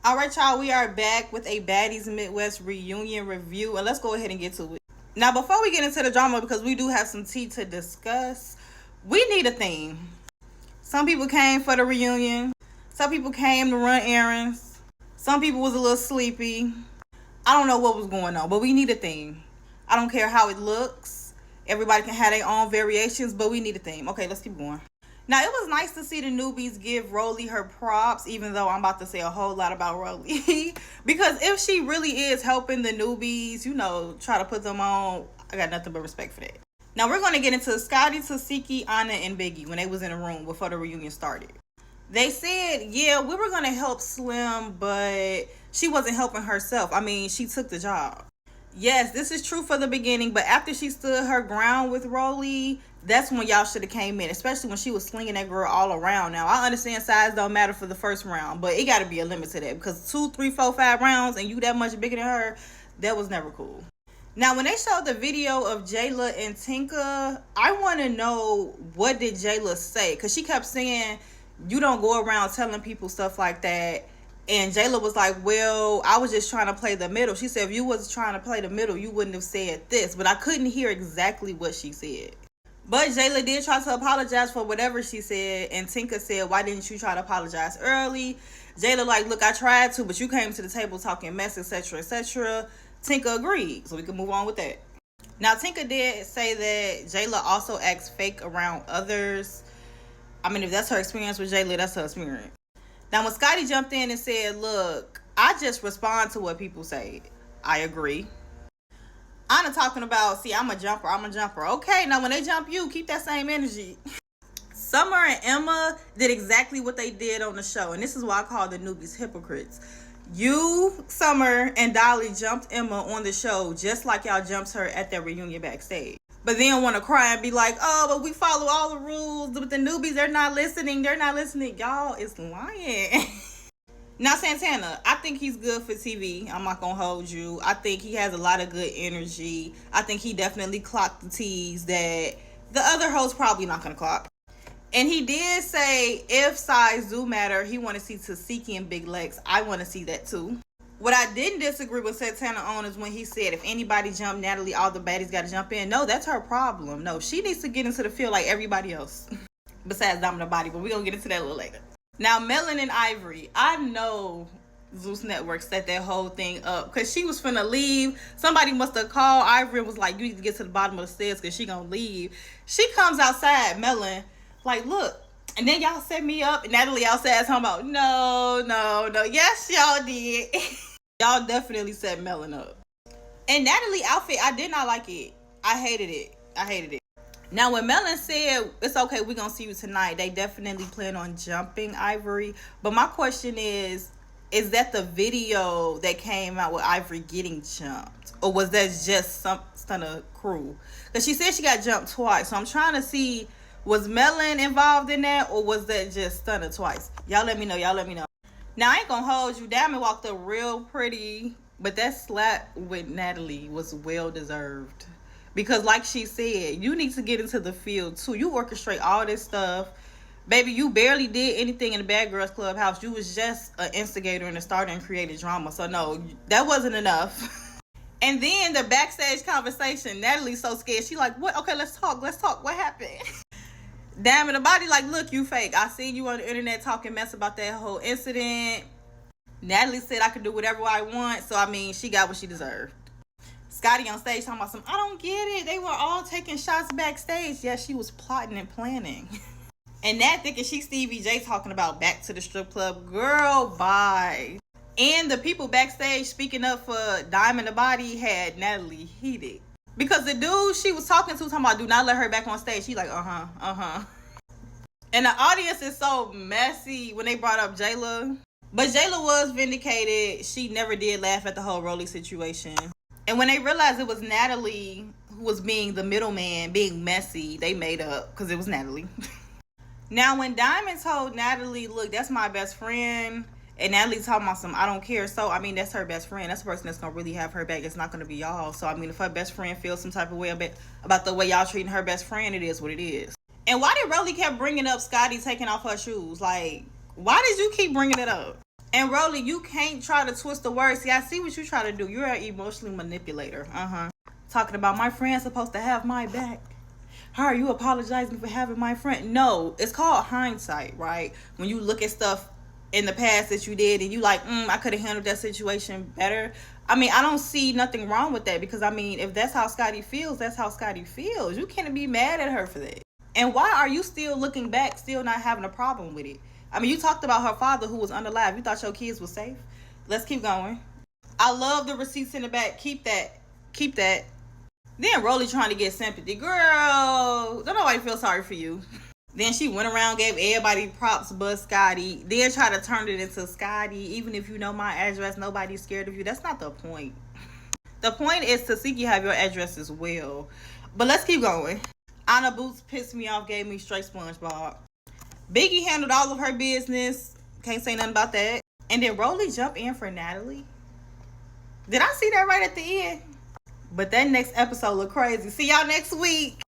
All right, y'all, we are back with a Baddies Midwest Reunion review, and let's go ahead and get to it. Now, before we get into the drama, because we do have some tea to discuss, we need a theme. Some people came for the reunion. Some people came to run errands. Some people was a little sleepy. I don't know what was going on, but we need a theme. I don't care how it looks. Everybody can have their own variations, but we need a theme. Okay, let's keep going. Now, it was nice to see the newbies give Rolly her props, even though I'm about to say a whole lot about Rolly. Because if she really is helping the newbies, try to put them on, I got nothing but respect for that. Now, we're going to get into Scotty, Tasiki, Anna, and Biggie when they was in the room before the reunion started. They said, yeah, we were going to help Slim, but she wasn't helping herself. I mean, she took the job. Yes, this is true for the beginning, but after she stood her ground with Rolly, that's when y'all should have came in, especially when she was slinging that girl all around. Now, I understand size don't matter for the first round, but it got to be a limit to that, because 2, 3, 4, 5 rounds and you that much bigger than her, that was never cool. Now, when they showed the video of Jayla and Tinka, I want to know, what did Jayla say? Because she kept saying, you don't go around telling people stuff like that. And Jayla was like, well, I was just trying to play the middle. She said, if you was trying to play the middle, you wouldn't have said this. But I couldn't hear exactly what she said. But Jayla did try to apologize for whatever she said. And Tinka said, why didn't you try to apologize early? Jayla like, look, I tried to, but you came to the table talking mess, etc., etc. Tinka agreed. So we can move on with that. Now, Tinka did say that Jayla also acts fake around others. I mean, if that's her experience with Jayla, that's her experience. Now, when Scotty jumped in and said, look, I just respond to what people say, I agree. Anna talking about, see, I'm a jumper. Okay, now when they jump you, keep that same energy. Summer and Emma did exactly what they did on the show. And this is why I call the newbies hypocrites. You, Summer, and Dolly jumped Emma on the show just like y'all jumped her at that reunion backstage. But then want to cry and be like, oh, but we follow all the rules. But the newbies, they're not listening. Y'all is lying. Now, Santana, I think he's good for TV. I'm not going to hold you. I think he has a lot of good energy. I think he definitely clocked the teas that the other hosts probably not going to clock. And he did say if size do matter, he want to see Tasiki and Big Legs. I want to see that too. What I didn't disagree with Santana on is when he said, if anybody jump Natalie, all the baddies got to jump in. No, that's her problem. No, she needs to get into the field like everybody else. Besides Domino Body, but we're going to get into that a little later. Now, Melon and Ivory. I know Zeus Network set that whole thing up because she was finna leave. Somebody must have called Ivory and was like, you need to get to the bottom of the stairs because she going to leave. She comes outside, Melon, like, look. And then y'all set me up. And Natalie outside talking about, no. Yes, y'all did. Y'all definitely set Melon up. And Natalie outfit, I did not like it. I hated it. Now, when Melon said, it's okay, we're going to see you tonight, they definitely plan on jumping Ivory. But my question is that the video that came out with Ivory getting jumped? Or was that just some stunner crew? Because she said she got jumped twice. So I'm trying to see, was Melon involved in that? Or was that just stunner twice? Y'all let me know. Now, I ain't going to hold you. Diamond walked up real pretty. But that slap with Natalie was well deserved. Because like she said, you need to get into the field too. You orchestrate all this stuff. Baby, you barely did anything in the Bad Girls Clubhouse. You was just an instigator and a starter and created drama. So no, that wasn't enough. And then the backstage conversation, Natalie's so scared. She like, what? Okay, let's talk. What happened? Damn, the body like, look, you fake. I seen you on the internet talking mess about that whole incident. Natalie said I could do whatever I want. So, I mean, she got what she deserved. Scotty on stage talking about some, I don't get it. They were all taking shots backstage. Yeah, she was plotting and planning. And Nat thinking she Stevie J talking about back to the strip club. Girl, bye. And the people backstage speaking up for Diamond the Body had Natalie heated. Because the dude she was talking to talking about do not let her back on stage. She like, And the audience is so messy when they brought up Jayla. But Jayla was vindicated. She never did laugh at the whole Rolly situation. And when they realized it was Natalie who was being the middleman, being messy, they made up because it was Natalie. Now, when Diamond told Natalie, look, that's my best friend, and Natalie talking about some, I don't care. So, I mean, that's her best friend. That's the person that's going to really have her back. It's not going to be y'all. So, I mean, if her best friend feels some type of way about the way y'all treating her best friend, it is what it is. And why did Rolly kept bringing up Scotty taking off her shoes? Like, why did you keep bringing it up? And Rolly, you can't try to twist the words. See, I see what you try to do. You're an emotionally manipulator. Talking about my friend's supposed to have my back. How are you apologizing for having my friend? No, it's called hindsight, right? When you look at stuff in the past that you did and you like, I could have handled that situation better. I mean, I don't see nothing wrong with that because, I mean, if that's how Scotty feels, that's how Scotty feels. You can't be mad at her for that. And why are you still looking back, still not having a problem with it? I mean, you talked about her father who was unalive. You thought your kids were safe? Let's keep going. I love the receipts in the back. Keep that. Keep that. Then Rolly trying to get sympathy. Girl, don't nobody feel sorry for you. Then she went around, gave everybody props but Scotty. Then try to turn it into Scotty. Even if you know my address, nobody's scared of you. That's not the point. The point is to seek you have your address as well. But let's keep going. Anna Boots pissed me off, gave me straight SpongeBob. Biggie handled all of her business. Can't say nothing about that. And then Rolly jump in for Natalie. Did I see that right at the end? But that next episode look crazy. See y'all next week.